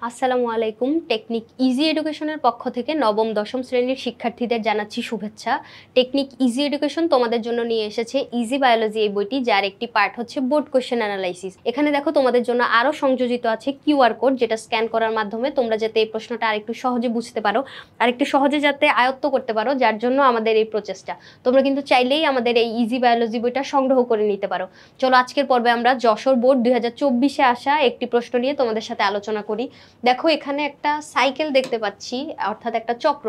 আসসালামু আলাইকুম। Technique easy এডুকেশনের পক্ষ থেকে নবম দশম শ্রেণীর শিক্ষার্থীদের জানাচ্ছি শুভেচ্ছা। টেকনিক ইজি এডুকেশন তোমাদের জন্য নিয়ে এসেছে ইজি বায়োলজি এই বইটি, যার একটি পার্ট হচ্ছে বোর্ড কোশ্চেন অ্যানালাইসিস। এখানে দেখো তোমাদের জন্য আরও সংযোজিত আছে কিউআর কোড, যেটা স্ক্যান করার মাধ্যমে তোমরা যাতে এই প্রশ্নটা আরেকটু সহজে বুঝতে পারো, আরেকটু সহজে যাতে আয়ত্ত করতে পারো, যার জন্য আমাদের এই প্রচেষ্টা। তোমরা কিন্তু চাইলেই আমাদের এই ইজি বায়োলজি বইটা সংগ্রহ করে নিতে পারো। চলো আজকের পর্বে আমরা যশোর বোর্ড 2024-এ আসা একটি প্রশ্ন নিয়ে তোমাদের সাথে আলোচনা করি। দেখো এখানে একটা সাইকেল দেখতে পাচ্ছি, অর্থাৎ একটা চক্র,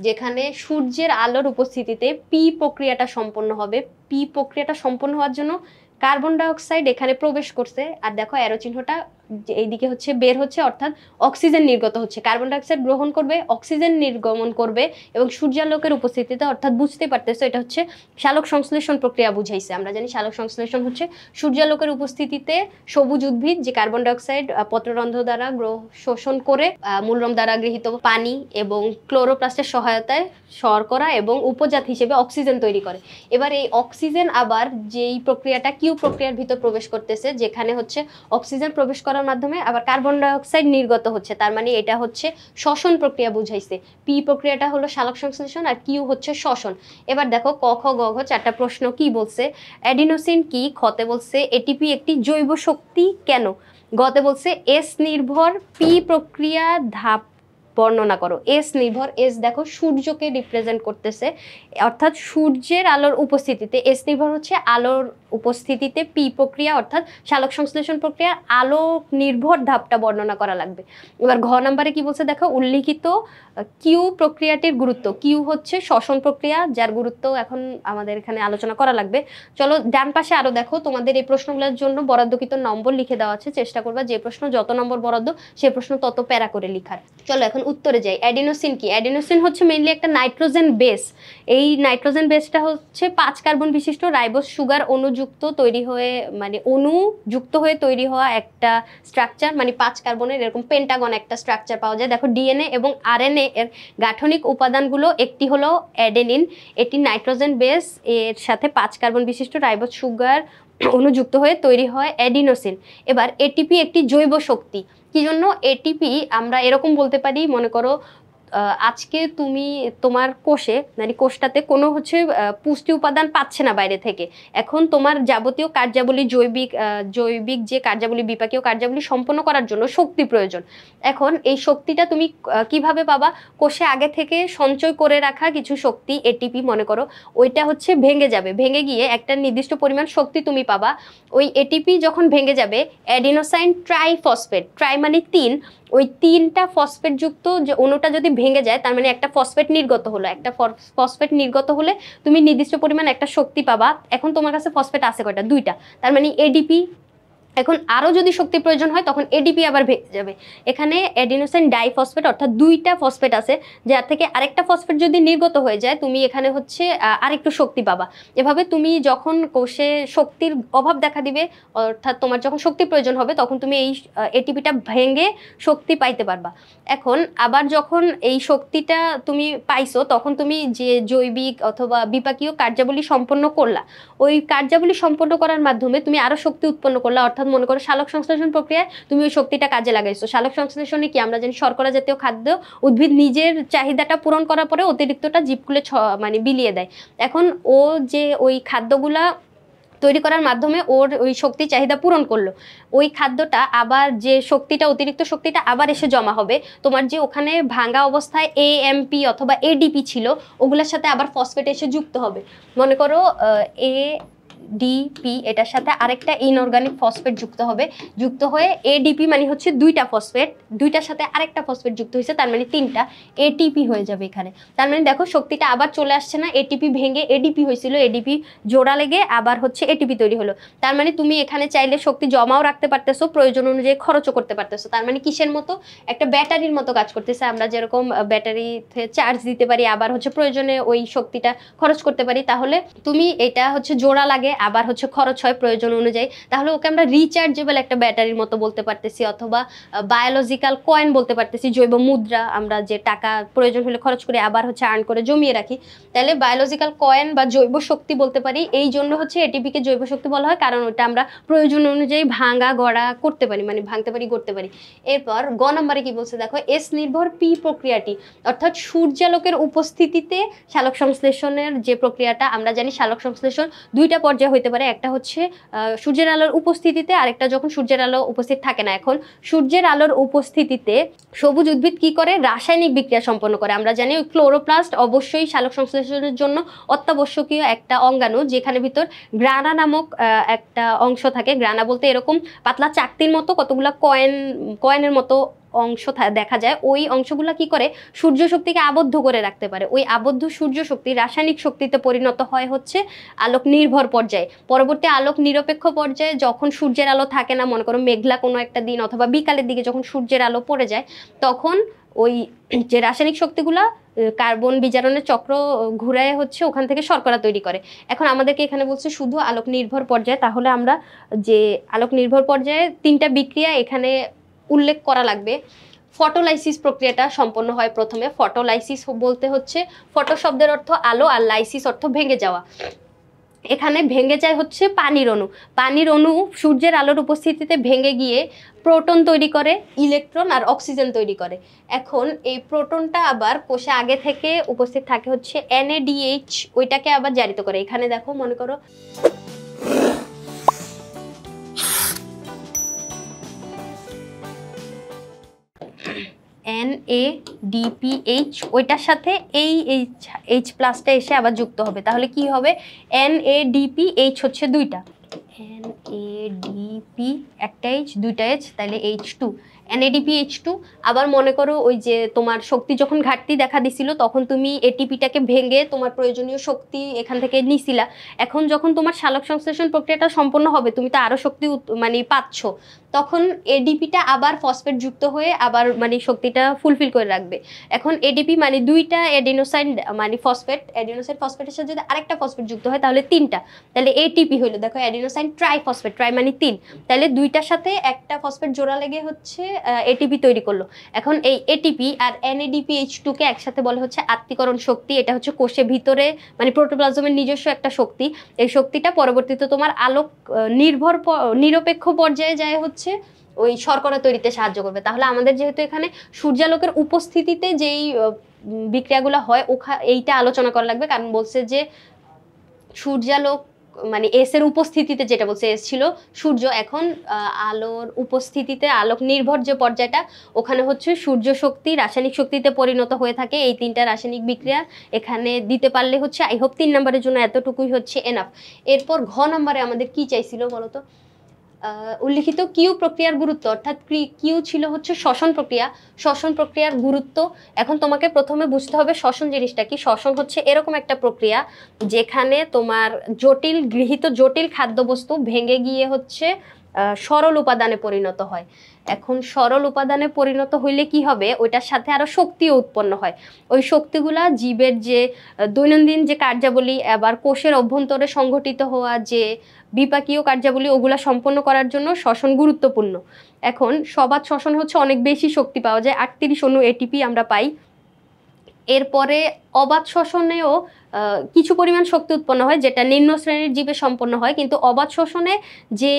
যেখানে সূর্যের আলোর উপস্থিতিতে পি প্রক্রিয়াটা সম্পন্ন হবে। পি প্রক্রিয়াটা সম্পন্ন হওয়ার জন্য কার্বন ডাইঅক্সাইড এখানে প্রবেশ করছে, আর দেখো অ্যারো চিহ্নটা এইদিকে হচ্ছে বের হচ্ছে, অর্থাৎ অক্সিজেন নির্গত হচ্ছে। কার্বন ডাইঅক্সাইড গ্রহণ করবে, অক্সিজেন নির্গমন করবে, এবং সূর্যালোকের উপস্থিতিতে, অর্থাৎ বুঝতে পারতেছো এটা হচ্ছে সালোক সংশ্লেষণ প্রক্রিয়া বুঝাইছে। আমরা জানি সালোক সংশ্লেষণ হচ্ছে সূর্যালোকের উপস্থিতিতে সবুজ উদ্ভিদ যে কার্বন ডাইঅক্সাইড পত্ররন্ধ্র দ্বারা শোষণ করে মূলরম দ্বারা গৃহীত পানি এবং ক্লোরোপ্লাস্টের সহায়তায় শর্করা এবং উপজাত হিসেবে অক্সিজেন তৈরি করে। এবার এই অক্সিজেন আবার যেই প্রক্রিয়াটা কিউ প্রক্রিয়ার ভিতর প্রবেশ করতেছে, যেখানে হচ্ছে অক্সিজেন প্রবেশ করার মাধ্যমে আবার কার্বন ডাইঅক্সাইড নির্গত হচ্ছে, তার মানে এটা হচ্ছে শ্বসন প্রক্রিয়া বুঝাইছে। পি প্রক্রিয়াটা হলো সালোক সংশ্লেষণ আর কিউ হচ্ছে শ্বসন। এবার দেখো ক খ গ ঘ চারটা প্রশ্ন কি বলছে। অ্যাডিনোসিন কি? খতে বলছে এটিপি একটি জৈব শক্তি কেন? গতে বলছে এস নির্ভর পি প্রক্রিয়া ধাপ বর্ণনা করো। এস নির্ভর, এস দেখো সূর্যকে রিপ্রেজেন্ট করতেছে, অর্থাৎ সূর্যের আলোর উপস্থিতিতে এস নির্ভর হচ্ছে আলোর উপস্থিতিতে পি প্রক্রিয়া অর্থাৎ সালোক সংশ্লেষণ প্রক্রিয়ার আলো নির্ভর ধাপটা বর্ণনা করা লাগবে। এবার ঘ নম্বরে কি বলছে দেখো, উল্লিখিত কিউ প্রক্রিয়াটির গুরুত্ব। কিউ হচ্ছে শ্বসন প্রক্রিয়া, যার গুরুত্ব এখন আমাদের এখানে আলোচনা করা লাগবে। চলো ডান পাশে আরো দেখো, তোমাদের এই প্রশ্নগুলোর জন্য বরাদ্দকৃত নম্বর লিখে দেওয়া আছে। চেষ্টা করবা যে প্রশ্ন যত নম্বর বরাদ্দ সে প্রশ্ন তত প্যারা করে লিখার। চলো এখন উত্তরে যাই। অ্যাডিনোসিন কি? অ্যাডিনোসিন হচ্ছে মেইনলি একটা নাইট্রোজেন বেস। এই নাইট্রোজেন বেসটা হচ্ছে 5 কার্বন বিশিষ্ট রাইবোজ সুগার অনুযুক্ত তৈরি হয়ে, মানে অনুযুক্ত হয়ে তৈরি হওয়া একটা স্ট্রাকচার, মানে 5 কার্বনের এরকম পেন্টাগন একটা স্ট্রাকচার পাওয়া যায়। দেখো ডিএনএ এবং আরএনএ এর গাঠনিক উপাদানগুলো, একটি হলো অ্যাডেনিন, এটি নাইট্রোজেন বেস, এর সাথে 5 কার্বন বিশিষ্ট রাইবোজ সুগার অনুযুক্ত হয়ে তৈরি হয় অ্যাডিনোসিন। এবার এটিপি একটি জৈব শক্তি। কি জন্য এটিপি আমরা এরকম বলতে পারি, মনে করো আজকে তুমি তোমার কোষে, মানে কোষটাতে কোনো হচ্ছে পুষ্টি উপাদান পাচ্ছে না বাইরে থেকে, এখন তোমার যাবতীয় কার্যাবলী জৈবিক যে কার্যাবলী, বিপাকীয় কার্যাবলী সম্পন্ন করার জন্য শক্তি প্রয়োজন। এখন এই শক্তিটা তুমি কিভাবে পাবা? কোষে আগে থেকে সঞ্চয় করে রাখা কিছু শক্তি এটিপি মনে করো, ওইটা হচ্ছে ভেঙে যাবে, ভেঙে গিয়ে একটা নির্দিষ্ট পরিমাণ শক্তি তুমি পাবা। ওই এটিপি যখন ভেঙে যাবে, অ্যাডিনোসাইন ট্রাইফসফেট, ট্রাই মানে 3, ওই 3টা ফসফেট যুক্ত যে অণুটা যদি ভেঙে যায়, তার মানে একটা ফসফেট নির্গত হলো। একটা ফসফেট নির্গত হলে তুমি নির্দিষ্ট পরিমাণ একটা শক্তি পাবা। এখন তোমার কাছে ফসফেট আছে কয়টা? 2টা, তার মানে এডিপি। এখন আরও যদি শক্তি প্রয়োজন হয় তখন এডিপি আবার ভেঙে যাবে। এখানে অ্যাডিনোসাইন ডাইফসফেট অর্থাৎ 2টা ফসফেট আছে, যার থেকে আরেকটা ফসফেট যদি নির্গত হয়ে যায়, তুমি এখানে হচ্ছে আরেকটু শক্তি পাবা। এভাবে তুমি যখন কোষে শক্তির অভাব দেখা দিবে, অর্থাৎ তোমার যখন শক্তি প্রয়োজন হবে, তখন তুমি এই এটিপিটা ভেঙে শক্তি পাইতে পারবা। এখন আবার যখন এই শক্তিটা তুমি পাইছো, তখন তুমি যে জৈবিক অথবা বিপাকীয় কার্যাবলী সম্পন্ন করলা, ওই কার্যাবলী সম্পন্ন করার মাধ্যমে তুমি আরও শক্তি উৎপন্ন করলা। অর্থাৎ মনে করো সালোক সংশ্লেষণ প্রক্রিয়ায় তুমি ওই শক্তিটা কাজে লাগাইছো। সালোক সংশ্লেষণে কি আমরা জানি, শর্করা জাতীয় খাদ্য উদ্ভিদ নিজের চাহিদাটা পূরণ করার পরে অতিরিক্তটা জীবকুলে মানে বিলিয়ে দেয়। এখন ও যে ওই খাদ্যগুলা তৈরি করার মাধ্যমে ওর ওই শক্তি চাহিদা পূরণ করলো, ওই খাদ্যটা আবার যে শক্তিটা, অতিরিক্ত শক্তিটা আবার এসে জমা হবে তোমার যে ওখানে ভাঙা অবস্থায় এএমপি অথবা এডিপি ছিল, ওগুলোর সাথে আবার ফসফেট এসে যুক্ত হবে। মনে করো ডিপি, এটার সাথে আরেকটা ইনঅর্গানিক ফসফেট যুক্ত হবে, যুক্ত হয়ে এডিপি মানে হচ্ছে 2টা ফসফেট, 2টার সাথে আরেকটা ফসফেট যুক্ত হয়েছে, তার মানে 3টা এটিপি হয়ে যাবে এখানে। তার মানে দেখো শক্তিটা আবার চলে আসছে না, এটিপি ভেঙে এডিপি হয়েছিল, এডিপি জোড়া লেগে আবার হচ্ছে এটিপি তৈরি হলো। তার মানে তুমি এখানে চাইলে শক্তি জমাও রাখতে পারতেছো, প্রয়োজন অনুযায়ী খরচও করতে পারতেছো। তার মানে কিসের মতো? একটা ব্যাটারির মতো কাজ করতেছে। আমরা যেরকম ব্যাটারিতে চার্জ দিতে পারি, আবার হচ্ছে প্রয়োজনে ওই শক্তিটা খরচ করতে পারি, তাহলে তুমি এটা হচ্ছে জোড়া লাগে লাগে, আবার হচ্ছে খরচ হয় প্রয়োজন অনুযায়ী, তাহলে ওকে আমরা রিচার্জেবল একটা ব্যাটারির মতো বলতে পারতেছি, অথবা বায়োলজিক্যাল কয়েন বলতে পারতেছি, জৈব মুদ্রা, আমরা যে টাকা প্রয়োজন হলে খরচ করে আবার হচ্ছে আর্ন করে জমিয়ে রাখি, তাহলে বায়োলজিক্যাল কয়েন বা জৈব শক্তি বলতে পারি। এই জন্য হচ্ছে এটিপিকে জৈব শক্তি বলা হয়, কারণ ওটা আমরা প্রয়োজন অনুযায়ী ভাঙা গড়া করতে পারি, মানে ভাঙতে পারি গড়তে পারি। এরপর গ নম্বরে কি বলছে দেখো, এস নির্ভর পি প্রক্রিয়াটি, অর্থাৎ সূর্যালোকের উপস্থিতিতে সালোক সংশ্লেষণের যে প্রক্রিয়াটা, আমরা জানি সালোক সংশ্লেষণ দুইটা পর্যায়ে হইতে পারে, একটা হচ্ছে সূর্যের আলোর উপস্থিতিতে, আরেকটা যখন সূর্যের আলো উপস্থিত থাকে না। এখন সূর্যের আলোর উপস্থিতিতে সবুজ উদ্ভিদ কি করে, রাসায়নিক বিক্রিয়া সম্পন্ন করে। আমরা জানি ওই ক্লোরোপ্লাস্ট অবশ্যই সালোক সংশ্লেষণের জন্য অত্যাবশ্যকীয় একটা অঙ্গাণু, যেখানে ভিতর গ্রানা নামক একটা অংশ থাকে। গ্রানা বলতে এরকম পাতলা চাকতির মতো কতগুলো কয়েনের মতো অংশ দেখা যায়। ওই অংশগুলো কি করে, সূর্য শক্তিকে আবদ্ধ করে রাখতে পারে। ওই আবদ্ধ সূর্য শক্তি রাসায়নিক শক্তিতে পরিণত হয় হচ্ছে আলোক নির্ভর পর্যায়ে। পরবর্তী আলোক নিরপেক্ষ পর্যায়ে যখন সূর্যের আলো থাকে না, মনে করো মেঘলা কোনো একটা দিন অথবা বিকালের দিকে যখন সূর্যের আলো পড়ে যায়, তখন ওই যে রাসায়নিক শক্তিগুলা কার্বন বিজারণের চক্র ঘুরায় হচ্ছে ওখান থেকে শর্করা তৈরি করে। এখন আমাদেরকে এখানে বলছে শুধু আলোক নির্ভর পর্যায়ে, তাহলে আমরা যে আলোক নির্ভর পর্যায়ে তিনটা বিক্রিয়া এখানে উল্লেখ করা লাগবে। ফটোলাইসিস প্রক্রিয়াটা সম্পন্ন হয় প্রথমে। ফটোলাইসিস বলতে হচ্ছে, ফটো শব্দের অর্থ আলো আর লাইসিস অর্থ ভেঙে যাওয়া। এখানে ভেঙে যায় হচ্ছে পানির অণু। পানির অণু সূর্যের আলোর উপস্থিতিতে ভেঙে গিয়ে প্রোটন তৈরি করে, ইলেকট্রন আর অক্সিজেন তৈরি করে। এখন এই প্রোটনটা আবার কোষে আগে থেকে উপস্থিত থাকে হচ্ছে NADH, ওইটাকে আবার জারিত করে। এখানে দেখো, মনে করো NADPH, ওইটার সাথে এই H প্লাসটা এসে আবার যুক্ত হবে, তাহলে কি হবে, NADPH হচ্ছে দুইটা, NADP একটা H দুইটা H, তাহলে H2, NADPH2। আবার মনে করো ওই যে তোমার শক্তি যখন ঘাটতি দেখা দিছিল, তখন তুমি এটিপিটাকে ভেঙে তোমার প্রয়োজনীয় শক্তি এখান থেকে নিছিলা। এখন যখন তোমার সালোক সংশ্লেষণ প্রক্রিয়াটা সম্পন্ন হবে, তুমি তো আরো শক্তি মানে পাচ্ছ, তখন এডিপিটা আবার ফসফেট যুক্ত হয়ে আবার মানে শক্তিটা ফুলফিল করে রাখবে। এখন এডিপি মানে দুইটা এডিনোসাইন মানে ফসফেট, এডিনোসাইন ফসফেটের সাথে যদি আরেকটা ফসফেট যুক্ত হয় তাহলে তিনটা, তাহলে এটিপি হইলো। দেখো এডিনোসাইন ট্রাইফসফেট, ট্রাই মানে তিন, তাহলে দুইটার সাথে একটা ফসফেট জোড়া লেগে হচ্ছে এটিপি তৈরি করলো। এখন এই এটিপি আর NADPH2 কে একসাথে বলে হচ্ছে আত্তীকরণ শক্তি। এটা হচ্ছে কোষের ভিতরে মানে প্রোটোপ্লাজমের নিজস্ব একটা শক্তি। এই শক্তিটা পরবর্তীতে তোমার আলোক নিরপেক্ষ পর্যায়ে যায় হচ্ছে ওই শর্করা তৈরিতে সাহায্য করবে। তাহলে আমাদের যেহেতু এখানে সূর্যালোকের উপস্থিতিতে যেই বিক্রিয়াগুলো হয় এইটা আলোচনা করা লাগবে, কারণ বলছে যে সূর্যালোক মানে এস এর উপস্থিতিতে, যেটা বলছে এস ছিল সূর্য, এখন আলোর উপস্থিতিতে আলোক নির্ভর যে পর্যায়টা, ওখানে হচ্ছে সূর্য শক্তি রাসায়নিক শক্তিতে পরিণত হয়ে থাকে। এই তিনটা রাসায়নিক বিক্রিয়া এখানে দিতে পারলে হচ্ছে, আই হোপ 3 নম্বরের জন্য এতটুকুই হচ্ছে এনাফ। এরপর ঘ নম্বরে আমাদের কি চাইছিল বলতো, উল্লিখিত কিউ প্রক্রিয়ার গুরুত্ব, অর্থাৎ কিউ ছিল হচ্ছে শ্বসন প্রক্রিয়া। শ্বসন প্রক্রিয়ার গুরুত্ব, এখন তোমাকে প্রথমে বুঝতে হবে শ্বসন জিনিসটা কি। শ্বসন হচ্ছে এরকম একটা প্রক্রিয়া যেখানে তোমার গৃহীত জটিল খাদ্যবস্তু ভেঙে গিয়ে হচ্ছে সরল উপাদানে পরিণত হয়। এখন সরল উপাদানে পরিণত হইলে কি হবে, ওইটার সাথে আরো শক্তিও উৎপন্ন হয়। ওই শক্তিগুলা জীবের যে দৈনন্দিন যে কার্যাবলী, আবার কোষের অভ্যন্তরে সংঘটিত হওয়া যে বিপাকীয় কার্যাবলী, ওগুলা সম্পন্ন করার জন্য শ্বসন গুরুত্বপূর্ণ। এখন সবাত শ্বসন হচ্ছে অনেক বেশি শক্তি পাওয়া যায়, 38 অণু এটিপি আমরা পাই। এরপরে অবাত শ্বসনেও কিছু পরিমাণ শক্তি উৎপন্ন হয়, যেটা নিম্ন শ্রেণীর জীবে সম্পন্ন হয়। কিন্তু অবাত শ্বসনে যে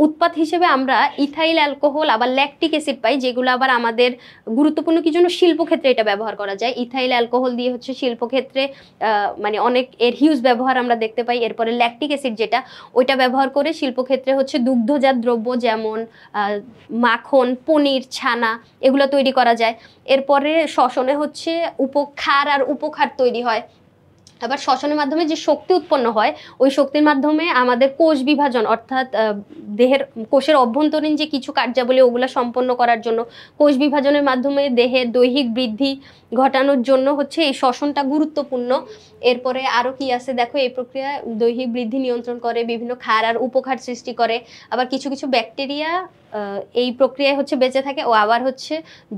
উৎপাদ হিসেবে আমরা ইথাইল অ্যালকোহল আবার ল্যাকটিক অ্যাসিড পাই, যেগুলো আবার আমাদের গুরুত্বপূর্ণ কি জন্য, শিল্পক্ষেত্রে এটা ব্যবহার করা যায়। ইথাইল অ্যালকোহল দিয়ে হচ্ছে শিল্পক্ষেত্রে মানে অনেক এর হিউজ ব্যবহার আমরা দেখতে পাই। এরপরে ল্যাকটিক অ্যাসিড যেটা, ওইটা ব্যবহার করে শিল্পক্ষেত্রে হচ্ছে দুগ্ধজাত দ্রব্য যেমন মাখন, পনির, ছানা এগুলো তৈরি করা যায়। এরপরে শ্বসনে হচ্ছে উপক্ষার আর উপক্ষার তৈরি হয়। আবার শ্বসনের মাধ্যমে যে শক্তি উৎপন্ন হয়, ওই শক্তির মাধ্যমে আমাদের কোষ বিভাজন, অর্থাৎ কোষের অভ্যন্তরীণ যে কিছু কার্যাবলী ওগুলো সম্পন্ন করার জন্য, কোষ বিভাজনের মাধ্যমে দেহের দৈহিক বৃদ্ধি ঘটানোর জন্য হচ্ছে এই শ্বসনটা গুরুত্বপূর্ণ। এরপরে আরও কি আছে দেখো, এই প্রক্রিয়া দৈহিক বৃদ্ধি নিয়ন্ত্রণ করে, বিভিন্ন ক্ষার আর উপক্ষার সৃষ্টি করে। আবার কিছু কিছু ব্যাকটেরিয়া এই প্রক্রিয়ায় হচ্ছে বেঁচে থাকে। ও আবার হচ্ছে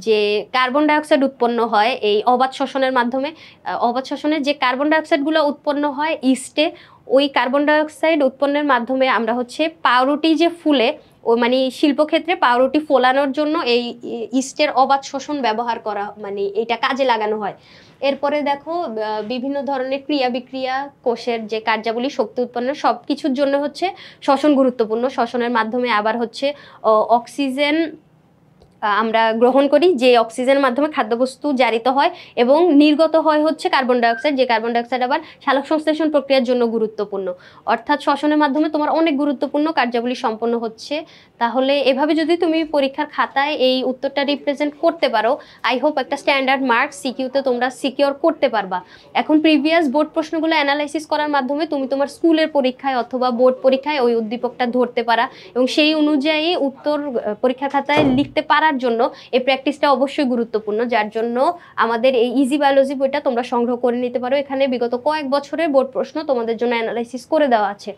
যে কার্বন ডাইঅক্সাইড উৎপন্ন হয় এই অবাত শ্বসনের মাধ্যমে। অবাত শ্বসনে যে কার্বন ডাইঅক্সাইডগুলো উৎপন্ন হয় ইস্টে, ওই কার্বন ডাইঅক্সাইড উৎপন্নের মাধ্যমে আমরা হচ্ছে পাউরুটি যে ফুলে ও মানে শিল্পক্ষেত্রে পাউরুটি ফোলানোর জন্য এই ইস্টের অবাধ শোষণ ব্যবহার করা, মানে এটা কাজে লাগানো হয়। এরপরে দেখো বিভিন্ন ধরনের ক্রিয়া বিক্রিয়া, কোষের যে কার্যাবলী, শক্তি উৎপন্ন, সব কিছুর জন্য হচ্ছে শ্বসন গুরুত্বপূর্ণ। শ্বসনের মাধ্যমে আবার হচ্ছে অক্সিজেন আমরা গ্রহণ করি, যে অক্সিজেনের মাধ্যমে খাদ্যবস্তু জারিত হয়, এবং নির্গত হয় হচ্ছে কার্বন ডাইঅক্সাইড, যে কার্বন ডাইঅক্সাইড আবার সালোক সংশ্লেষণ প্রক্রিয়ার জন্য গুরুত্বপূর্ণ। অর্থাৎ শ্বসনের মাধ্যমে তোমার অনেক গুরুত্বপূর্ণ কার্যাবলী সম্পন্ন হচ্ছে। তাহলে এভাবে যদি তুমি পরীক্ষার খাতায় এই উত্তরটা রিপ্রেজেন্ট করতে পারো, আই হোপ একটা স্ট্যান্ডার্ড মার্ক সিকিউতে তোমরা সিকিউর করতে পারবা। এখন প্রিভিয়াস বোর্ড প্রশ্নগুলো অ্যানালাইসিস করার মাধ্যমে তুমি তোমার স্কুলের পরীক্ষায় অথবা বোর্ড পরীক্ষায় ওই উদ্দীপকটা ধরতে পারা, এবং সেই অনুযায়ী উত্তর পরীক্ষার খাতায় লিখতে পারার জন্য এই প্র্যাকটিসটা অবশ্যই গুরুত্বপূর্ণ। যার জন্য আমাদের এই ইজি বায়োলজি বইটা তোমরা সংগ্রহ করে নিতে পারো। এখানে বিগত কয়েক বছরের বোর্ড প্রশ্ন তোমাদের জন্য অ্যানালাইসিস করে দেওয়া আছে।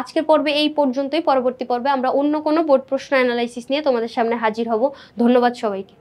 আজকের পর্বে এই পর্যন্তই। পরবর্তী পর্বে আমরা অন্য কোনো বোর্ড প্রশ্ন অ্যানালাইসিস নিয়ে তোমাদের সামনে হাজির হব। ধন্যবাদ সবাইকে।